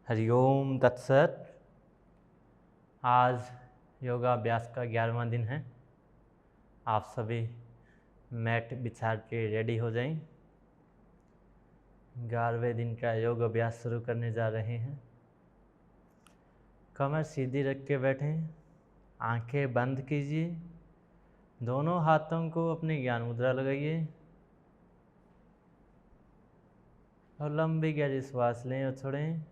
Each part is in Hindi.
हरिओम तत्सत। आज योगाभ्यास का 11वां दिन है। आप सभी मैट बिछा के रेडी हो जाएं। 11वें दिन का योग अभ्यास शुरू करने जा रहे हैं। कमर सीधी रख के बैठें, आंखें बंद कीजिए, दोनों हाथों को अपनी ज्ञान मुद्रा लगाइए और लंबी गहरी श्वास लें और छोड़ें।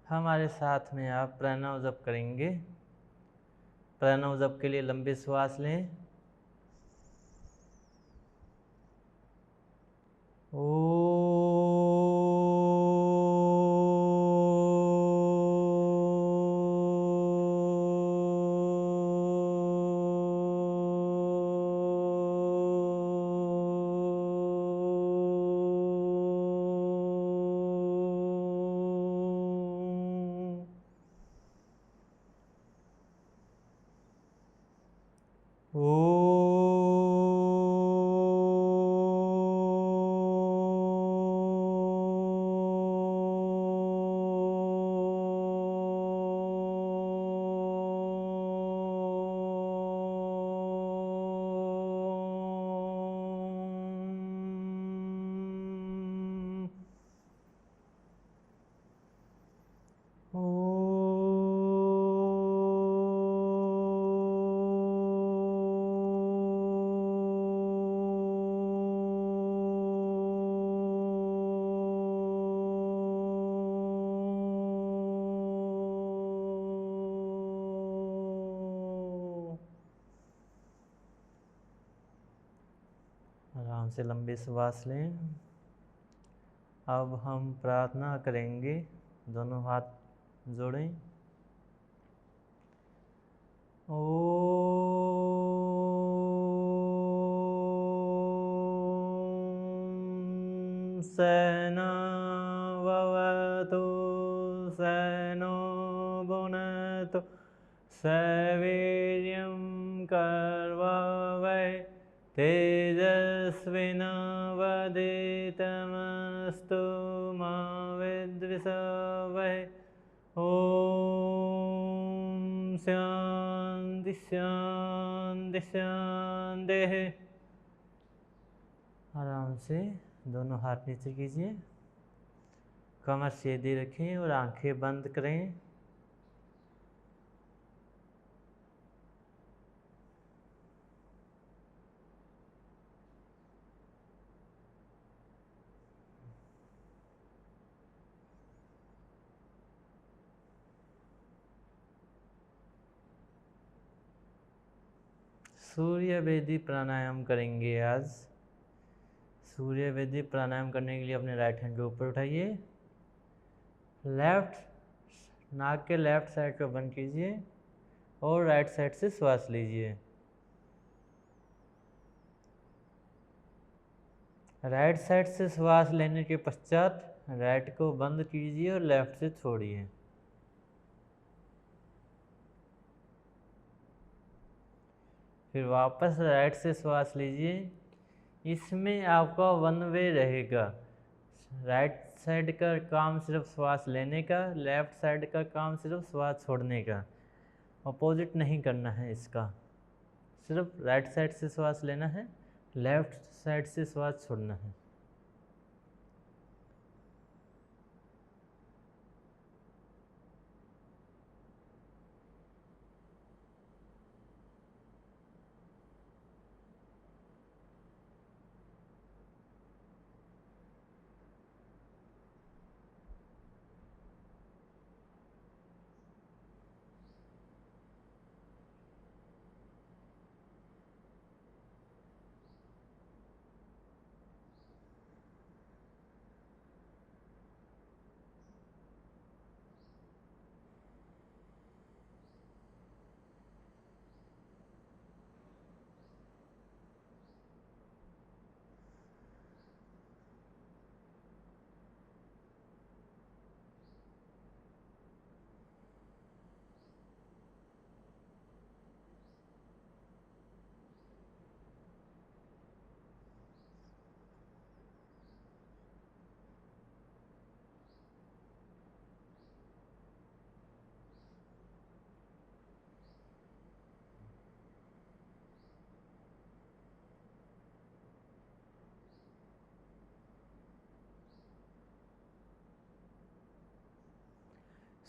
हमारे साथ में आप प्रणव जप करेंगे। प्रणव जप के लिए लंबी श्वास लें। आराम से लंबी श्वास लें। अब हम प्रार्थना करेंगे। दोनों हाथ जोड़ें। ओम सहना भवतु सहनो भुनक्तु सवीर्यं कर्वावहै तेजस्विनावधीतमस्तु मा विद्विषावहै। ओम शांति शांति शांति। आराम से दोनों हाथ नीचे कीजिए, कमर सीधी रखें और आंखें बंद करें। सूर्य वेदी प्राणायाम करेंगे आज। सूर्य वेदी प्राणायाम करने के लिए अपने राइट हैंड को ऊपर उठाइए, नाक के लेफ्ट साइड को बंद कीजिए और राइट साइड से श्वास लीजिए। राइट साइड से श्वास लेने के पश्चात राइट को बंद कीजिए और लेफ्ट से छोड़िए। फिर वापस राइट से श्वास लीजिए। इसमें आपका वन वे रहेगा। राइट साइड का काम सिर्फ श्वास लेने का, लेफ्ट साइड का काम सिर्फ श्वास छोड़ने का। अपोजिट नहीं करना है इसका। सिर्फ राइट साइड से श्वास लेना है, लेफ्ट साइड से श्वास छोड़ना है।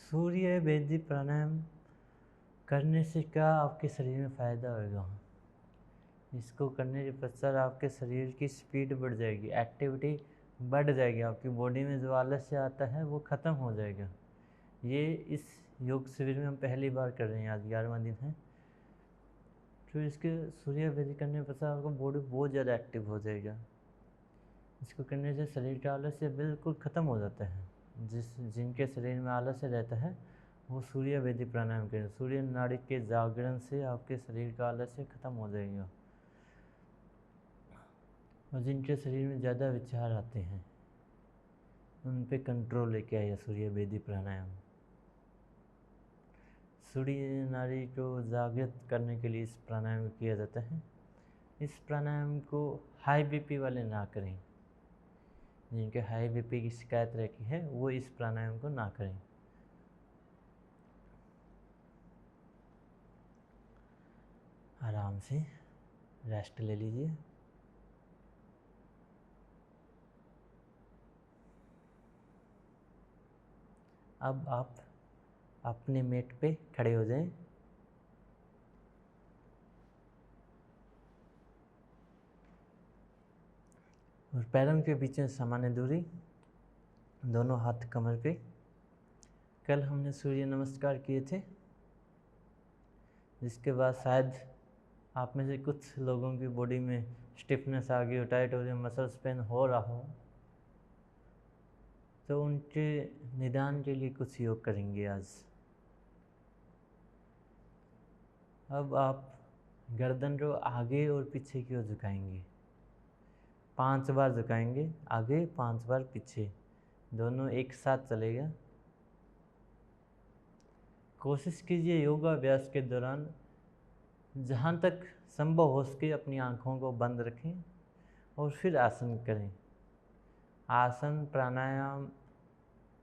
सूर्य वेदी प्राणायाम करने से क्या आपके शरीर में फ़ायदा होगा? इसको करने के पश्चात आपके शरीर की स्पीड बढ़ जाएगी, एक्टिविटी बढ़ जाएगी, आपकी बॉडी में जो आलस्य आता है वो ख़त्म हो जाएगा। ये इस योग शिविर में हम पहली बार कर रहे हैं, आज 11वां दिन है। तो इसके सूर्य वेदी करने के पश्चात आपका बॉडी बहुत ज़्यादा एक्टिव हो जाएगा। इसको करने से शरीर का आलस्य बिल्कुल ख़त्म हो जाता है। जिनके शरीर में आलस्य रहता है वो सूर्य वेदी प्राणायाम करें। सूर्य नाड़ी के जागरण से आपके शरीर का आलस्य ख़त्म हो जाएगा। और जिनके शरीर में ज़्यादा विचार आते हैं उन पे कंट्रोल लेके आइए सूर्य वेदी प्राणायाम। सूर्य नाड़ी को जागृत करने के लिए इस प्राणायाम किया जाता है। इस प्राणायाम को हाई बीपी वाले ना करें। जिनके हाई बीपी की शिकायत रहती है वो इस प्राणायाम को ना करें। आराम से रेस्ट ले लीजिए। अब आप अपने मेट पे खड़े हो जाएं। और पैरों के बीच में सामान्य दूरी, दोनों हाथ कमर पे। कल हमने सूर्य नमस्कार किए थे, जिसके बाद शायद आप में से कुछ लोगों की बॉडी में स्टिफनेस आ गई हो, टाइट हो रही, मसल्स पेन हो रहा हो, तो उनके निदान के लिए कुछ योग करेंगे आज। अब आप गर्दन को आगे और पीछे की ओर झुकाएंगे। 5 बार झुकाएंगे, आगे 5 बार पीछे, दोनों एक साथ चलेगा। कोशिश कीजिए योगाभ्यास के दौरान जहाँ तक संभव हो सके अपनी आँखों को बंद रखें और फिर आसन करें। आसन प्राणायाम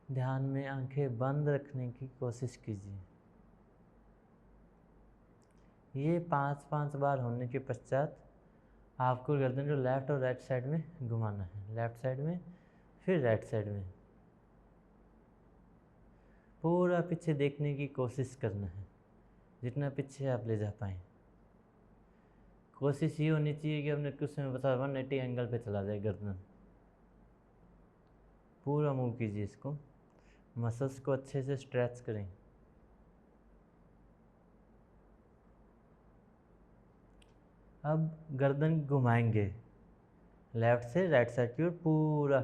ध्यान में आंखें बंद रखने की कोशिश कीजिए। ये 5-5 बार होने के पश्चात आपको गर्दन को लेफ्ट और राइट साइड में घुमाना है। लेफ्ट साइड में, फिर राइट साइड में। पूरा पीछे देखने की कोशिश करना है, जितना पीछे आप ले जा पाएँ। कोशिश ये होनी चाहिए कि अपने कुछ समय बता 180 एंगल पे चला जाए गर्दन। पूरा मूव कीजिए इसको, मसल्स को अच्छे से स्ट्रेच करें। अब गर्दन घुमाएंगे लेफ्ट से राइट साइड की ओर पूरा।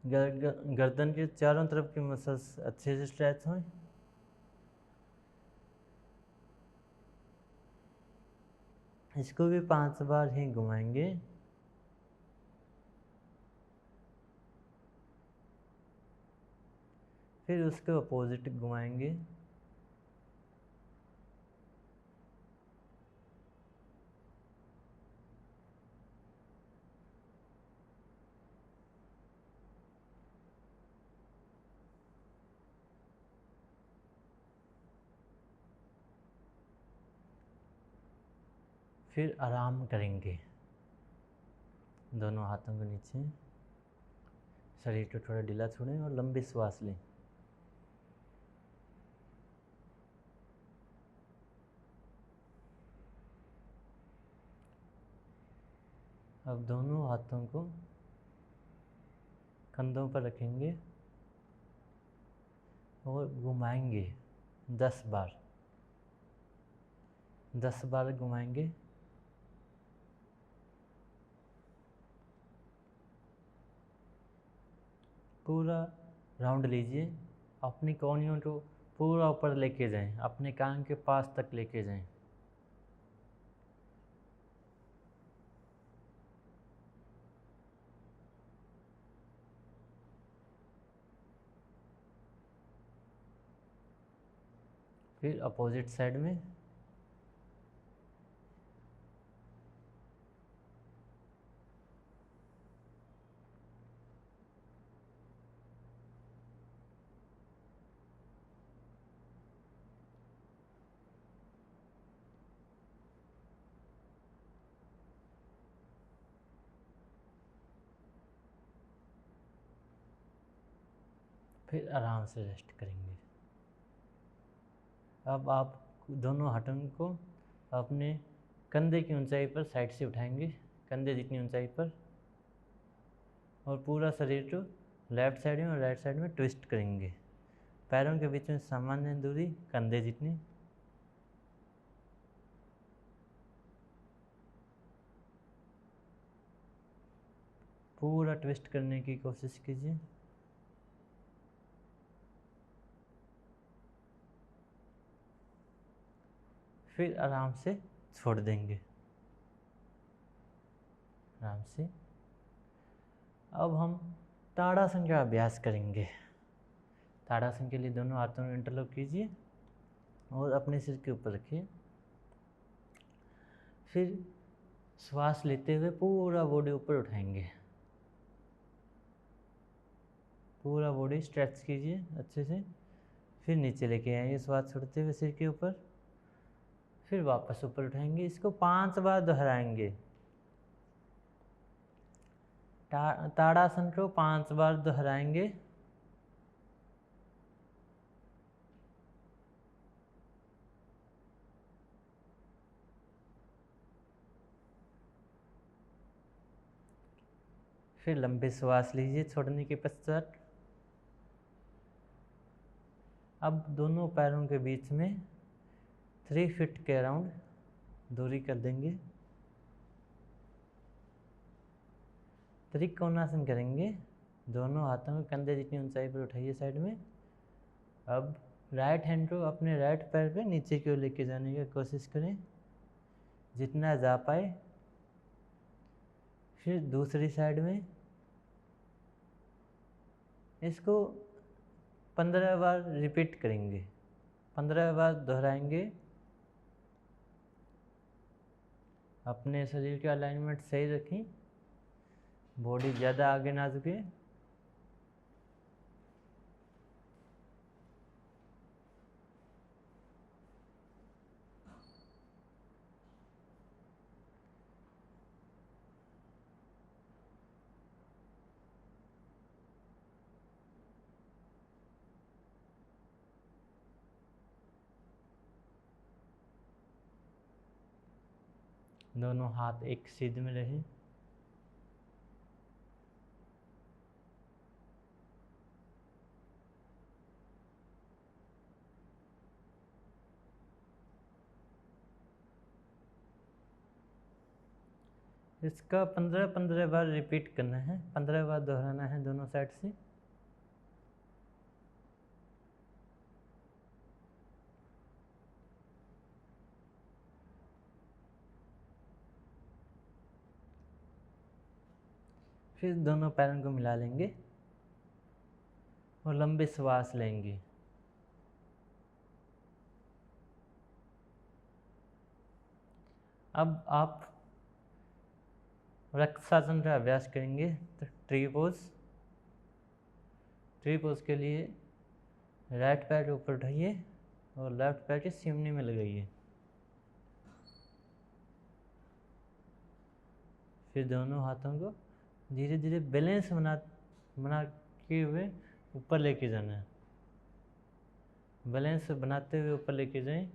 गर्दन के चारों तरफ की मसल्स अच्छे से स्ट्रेच हों। इसको भी 5 बार ही घुमाएंगे। फिर उसके अपोजिट घुमाएंगे। फिर आराम करेंगे, दोनों हाथों को नीचे, शरीर को थोड़ा ढीला छोड़ें और लंबी श्वास लें। अब दोनों हाथों को कंधों पर रखेंगे और घुमाएंगे 10 बार। 10 बार घुमाएंगे। पूरा राउंड लीजिए। अपनी कोहनियों को पूरा ऊपर लेके जाएं, अपने कान के पास तक लेके जाएं। फिर अपोजिट साइड में। फिर आराम से रेस्ट करेंगे। अब आप दोनों हाथों को अपने कंधे की ऊंचाई पर साइड से उठाएंगे, कंधे जितनी ऊंचाई पर, और पूरा शरीर को लेफ्ट साइड में और राइट साइड में ट्विस्ट करेंगे। पैरों के बीच में सामान्य दूरी कंधे जितनी। पूरा ट्विस्ट करने की कोशिश कीजिए। फिर आराम से छोड़ देंगे, आराम से। अब हम ताड़ासन का अभ्यास करेंगे। ताड़ासन के लिए दोनों हाथों में इंटरलॉक कीजिए और अपने सिर के ऊपर रखिए। फिर श्वास लेते हुए पूरा बॉडी ऊपर उठाएंगे, पूरा बॉडी स्ट्रेच कीजिए अच्छे से। फिर नीचे लेके आएंगे श्वास छोड़ते हुए सिर के ऊपर, फिर वापस ऊपर उठाएंगे। इसको 5 बार दोहराएंगे। ताड़ासन को 5 बार दोहराएंगे। फिर लंबी श्वास लीजिए छोड़ने के पश्चात। अब दोनों पैरों के बीच में 3 फीट के अराउंड दूरी कर देंगे। त्रिकोणासन करेंगे। दोनों हाथों को कंधे जितनी ऊंचाई पर उठाइए साइड में। अब राइट हैंड को अपने राइट पैर पे नीचे की ओर लेके जाने की कोशिश करें, जितना जा पाए। फिर दूसरी साइड में इसको 15 बार रिपीट करेंगे, 15 बार दोहराएंगे। अपने शरीर का अलाइनमेंट सही रखें, बॉडी ज़्यादा आगे ना झुके। दोनों हाथ एक सीध में रहे। इसका 15-15 बार रिपीट करना है, 15 बार दोहराना है दोनों साइड से। फिर दोनों पैरों को मिला लेंगे और लंबी श्वास लेंगे। अब आप वृक्षासन का अभ्यास करेंगे। Tree pose. ट्री पोज के लिए राइट पैर ऊपर उठाइए और लेफ्ट पैर के सीमने में लगाइए। फिर दोनों हाथों को धीरे धीरे बैलेंस बना के हुए ऊपर लेके जाना है। बैलेंस बनाते हुए ऊपर लेके जाएं।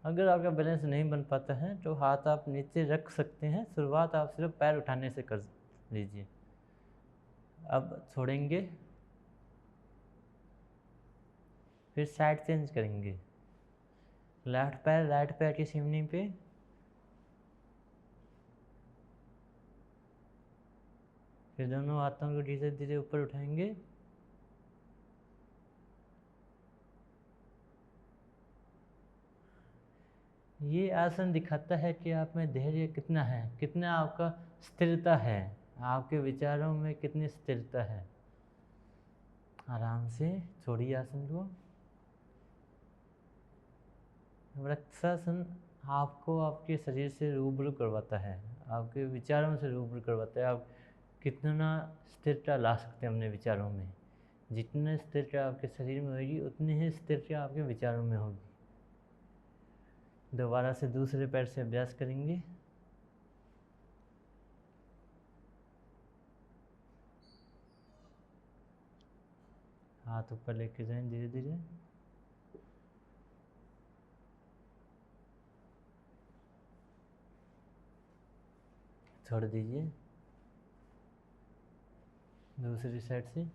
अगर आपका बैलेंस नहीं बन पाता है तो हाथ आप नीचे रख सकते हैं। शुरुआत आप सिर्फ पैर उठाने से कर लीजिए। अब छोड़ेंगे, फिर साइड चेंज करेंगे। लेफ्ट पैर राइट पैर की सीमनी पे, फिर दोनों हाथों को धीरे धीरे ऊपर उठाएंगे। ये आसन दिखाता है कि आप में धैर्य कितना है, कितना आपका स्थिरता है, आपके विचारों में कितनी स्थिरता है। आराम से छोड़िए आसन को। वृक्षासन आपको आपके शरीर से रूबरू करवाता है, आपके विचारों से रूबरू करवाता है। आप कितना स्थिरता ला सकते हैं अपने विचारों में। जितनी स्थिरता आपके शरीर में होगी उतनी ही स्थिरता आपके विचारों में होगी। दोबारा से दूसरे पैर से अभ्यास करेंगे। हाथ ऊपर लेके जाएं धीरे धीरे। छोड़ दीजिए। दूसरी साइड से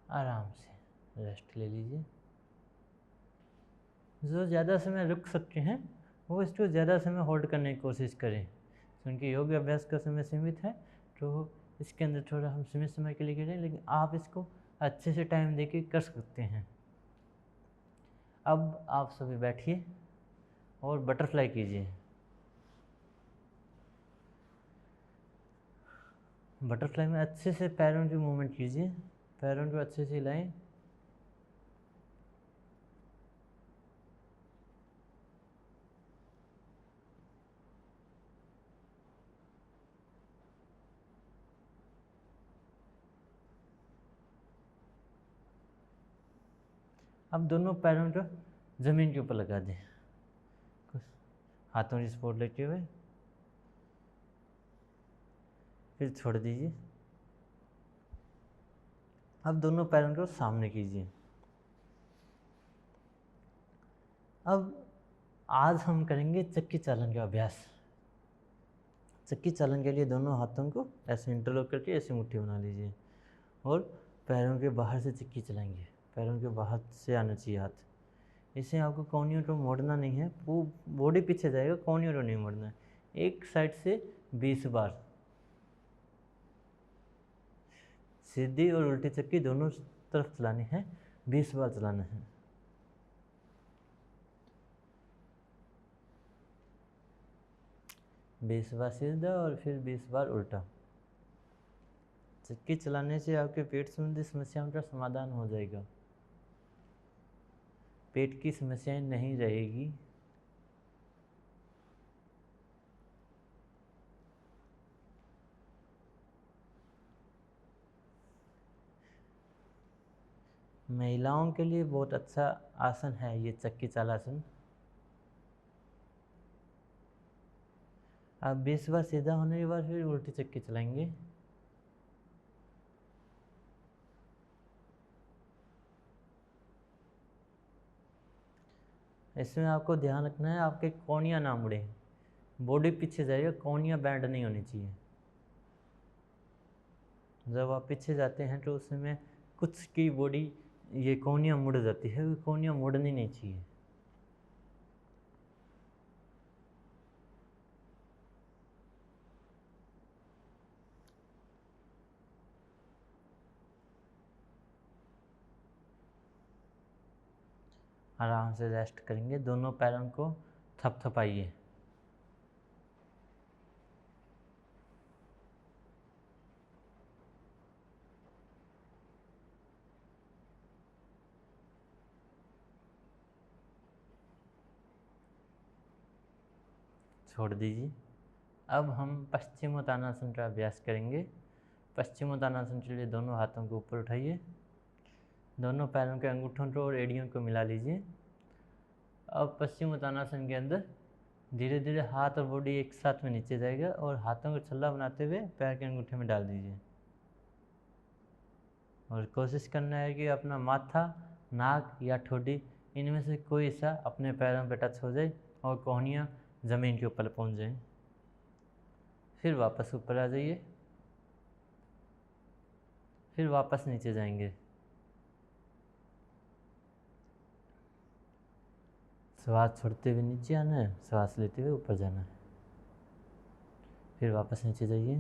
आराम से रेस्ट ले लीजिए। जो ज़्यादा समय रुक सकते हैं वो इसको ज़्यादा समय होल्ड करने की कोशिश करें, क्योंकि योग अभ्यास का समय सीमित है, तो इसके अंदर थोड़ा हम सीमित समय के लिए करें, लेकिन आप इसको अच्छे से टाइम देके कर सकते हैं। अब आप सभी बैठिए और बटरफ्लाई कीजिए। बटरफ्लाई में अच्छे से पैरों की मूवमेंट कीजिए, पैरों को अच्छे से हिलाएं। अब दोनों पैरों को ज़मीन के ऊपर लगा दें, हाथों की सपोर्ट लेते हुए, फिर छोड़ दीजिए। अब दोनों पैरों को सामने कीजिए। अब आज हम करेंगे चक्की चालन का अभ्यास। चक्की चालन के लिए दोनों हाथों को ऐसे इंटरलॉक करके ऐसे मुट्ठी बना लीजिए और पैरों के बाहर से चक्की चलाएंगे। पैरों के बाहर से आना चाहिए हाथ। इसे आपको कोहनियों को मोड़ना नहीं है, वो बॉडी पीछे जाएगा, कोहनियों को नहीं मोड़ना है। एक साइड से 20 बार, सीधी और उल्टी चक्की दोनों तरफ चलानी है, 20 बार चलाना है। बीस बार सीधा और फिर 20 बार उल्टा। चक्की चलाने से आपके पेट संबंधी समस्याओं का समाधान हो जाएगा, पेट की समस्याएं नहीं रहेगी। महिलाओं के लिए बहुत अच्छा आसन है ये चक्की चालासन। आप 20 बार सीधा होने के बाद फिर उल्टी चक्की चलाएंगे। इसमें आपको ध्यान रखना है आपके कोहनियाँ ना मुड़े, बॉडी पीछे जाएगा, कोहनियाँ बैंड नहीं होनी चाहिए। जब आप पीछे जाते हैं तो उस समय कुछ की बॉडी ये कोहनियाँ मुड़ जाती है, वो कोहनियाँ मुड़नी नहीं चाहिए। आराम से रेस्ट करेंगे, दोनों पैरों को थपथपाइए। छोड़ दीजिए। अब हम पश्चिमोत्तानासन का अभ्यास करेंगे। पश्चिमोत्तानासन के लिए दोनों हाथों को ऊपर उठाइए, दोनों पैरों के अंगूठों को और एड़ियों को मिला लीजिए। अब पश्चिमोत्तानासन के अंदर धीरे धीरे हाथ और बॉडी एक साथ में नीचे जाएगा और हाथों को छल्ला बनाते हुए पैर के अंगूठे में डाल दीजिए। और कोशिश करना है कि अपना माथा, नाक या ठोडी इनमें से कोई हिस्सा अपने पैरों पर टच हो जाए और कोहनियाँ ज़मीन के ऊपर पहुंच जाएं। फिर वापस ऊपर आ जाइए, फिर वापस नीचे जाएंगे। श्वास छोड़ते हुए नीचे आना है, श्वास लेते हुए ऊपर जाना है। फिर वापस नीचे जाइए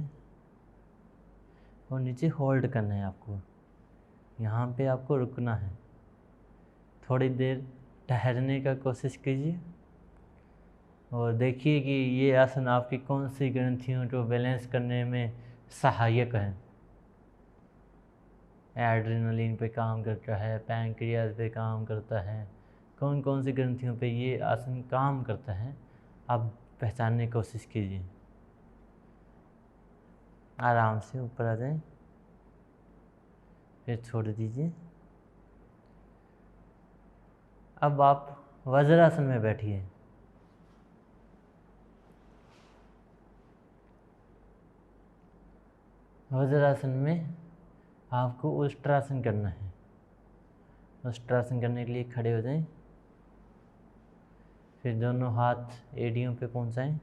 और नीचे होल्ड करना है आपको। यहाँ पे आपको रुकना है, थोड़ी देर ठहरने का कोशिश कीजिए और देखिए कि ये आसन आपकी कौन सी ग्रंथियों को बैलेंस करने में सहायक है। एड्रेनलिन पे काम करता है, पैंक्रियाज पे काम करता है, कौन कौन सी ग्रंथियों पे ये आसन काम करता है, आप पहचानने की कोशिश कीजिए। आराम से ऊपर आ जाएं, फिर छोड़ दीजिए। अब आप वज्रासन में बैठिए। वज्रासन में आपको उष्ट्रासन करना है। उष्ट्रासन करने के लिए खड़े हो जाएं, फिर दोनों हाथ एड़ियों पे पहुंचाएं,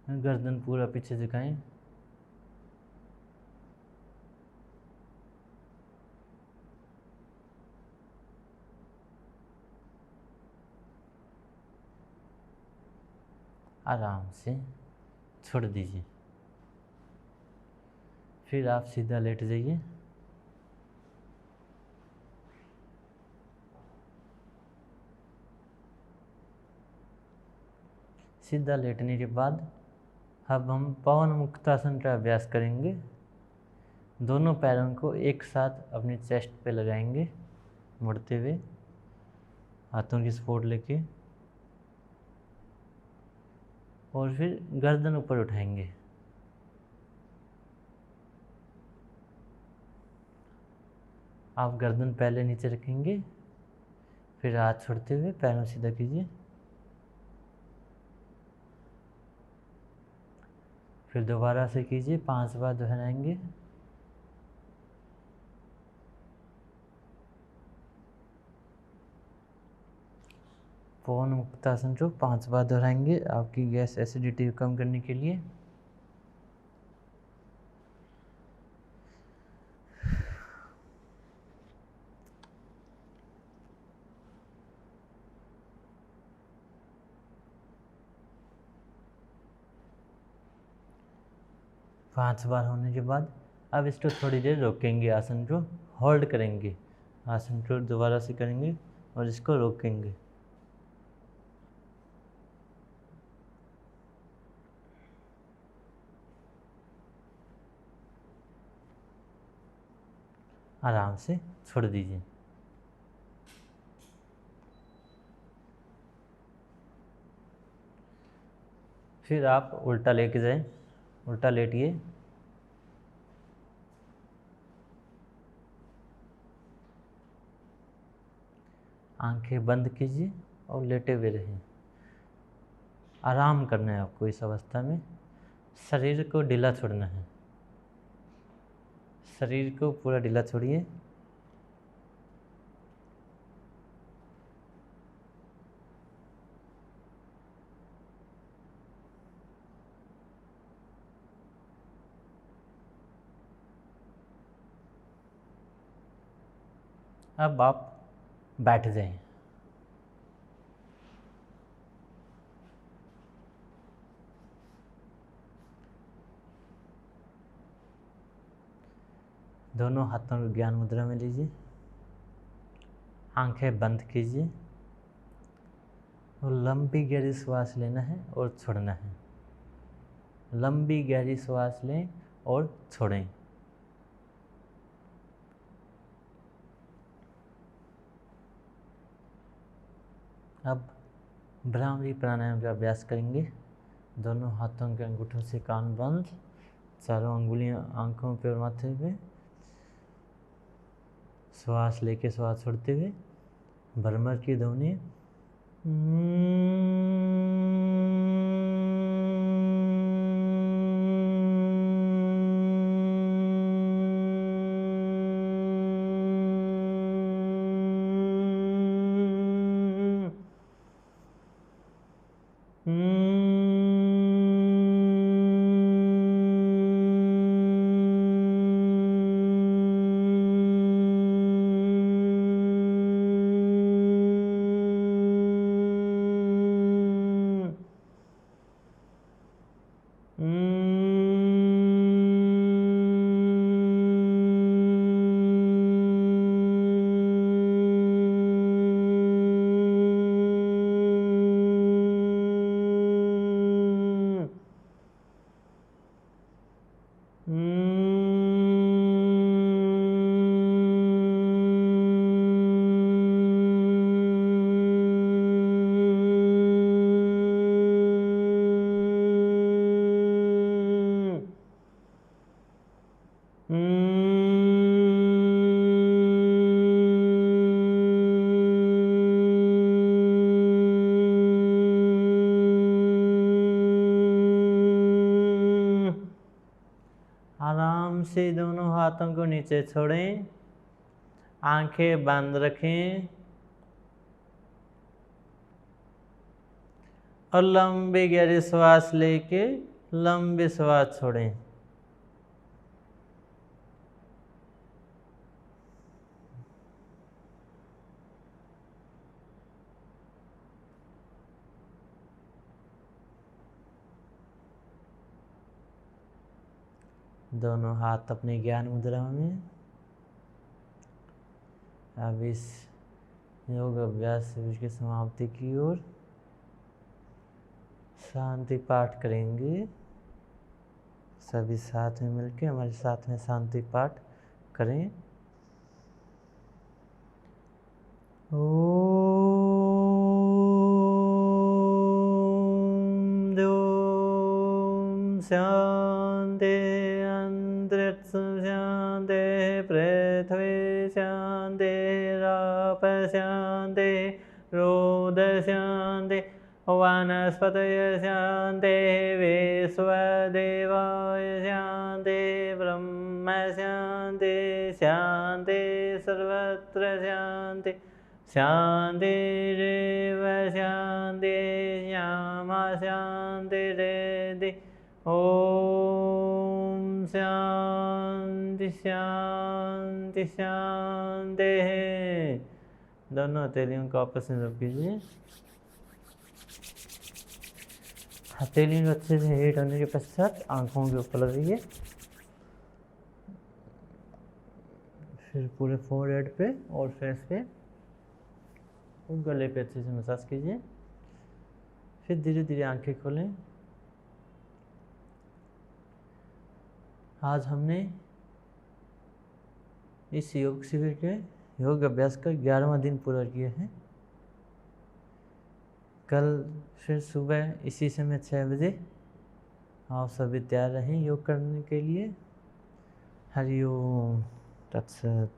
गर्दन पूरा पीछे झुकाएं, आराम से छोड़ दीजिए। फिर आप सीधा लेट जाइए। सीधा लेटने के बाद अब हम पवन मुक्तासन का अभ्यास करेंगे। दोनों पैरों को एक साथ अपनी चेस्ट पे लगाएंगे, मुड़ते हुए, हाथों की सपोर्ट लेके, और फिर गर्दन ऊपर उठाएंगे। आप गर्दन पहले नीचे रखेंगे, फिर हाथ छोड़ते हुए पैरों सीधा कीजिए, फिर दोबारा से कीजिए, 5 बार दोहराएंगे। पवन मुक्तासन को 5 बार दोहराएंगे आपकी गैस एसिडिटी को कम करने के लिए। पाँच बार होने के बाद अब इसको थोड़ी देर रोकेंगे, आसन को होल्ड करेंगे, आसन को दोबारा से करेंगे और इसको रोकेंगे। आराम से छोड़ दीजिए। फिर आप उल्टा लेके जाएं, उल्टा लेटिए, आंखें बंद कीजिए और लेटे हुए रहें। आराम करना है आपको इस अवस्था में, शरीर को ढीला छोड़ना है, शरीर को पूरा ढीला छोड़िए। अब आप बैठ जाएं। दोनों हाथों को ज्ञान मुद्रा में लीजिए, आंखें बंद कीजिए और लंबी गहरी श्वास लेना है और छोड़ना है। लंबी गहरी श्वास लें और छोड़ें। अब भ्रामरी प्राणायाम का अभ्यास करेंगे। दोनों हाथों के अंगूठों से कान बंद, चारों अंगुलियां आंखों पर और माथे पे, श्वास लेके श्वास छोड़ते हुए भ्रमर की ध्वनि आराम से दोनों हाथों को नीचे छोड़ें, आंखें बंद रखें और लंबी गहरी श्वास लेके लंबी श्वास छोड़ें। दोनों हाथ अपने ज्ञान मुद्रा में। अब इस योग अभ्यास की समाप्ति की ओर शांति पाठ करेंगे। सभी साथ में मिलके हमारे साथ में शांति पाठ करें। ओम शांति अंतरिक्ष शांति पृथ्वी शांति राप शांति रोद शांति वनस्पतय शांति विश्वदेवाय शांति ब्रह्म शांति शांति सर्वत्र शांति शांतिरेव शांति श्यामा शांतिरेधि। ओम शांति शांति शांति। दोनों हथेलियों को आपस में रख कीजिए। हथेलियों को अच्छे से हिट होने के पश्चात आंखों के ऊपर लगाइए, फिर पूरे फोरहेड पे और फेस पे और गले पे अच्छे से मसाज कीजिए। फिर धीरे धीरे आंखें खोलें। आज हमने इस योग शिविर के योग अभ्यास का 11वां दिन पूरा किया है। कल फिर सुबह इसी समय 6 बजे आप सभी तैयार रहें योग करने के लिए। हरि ओम तत्सत।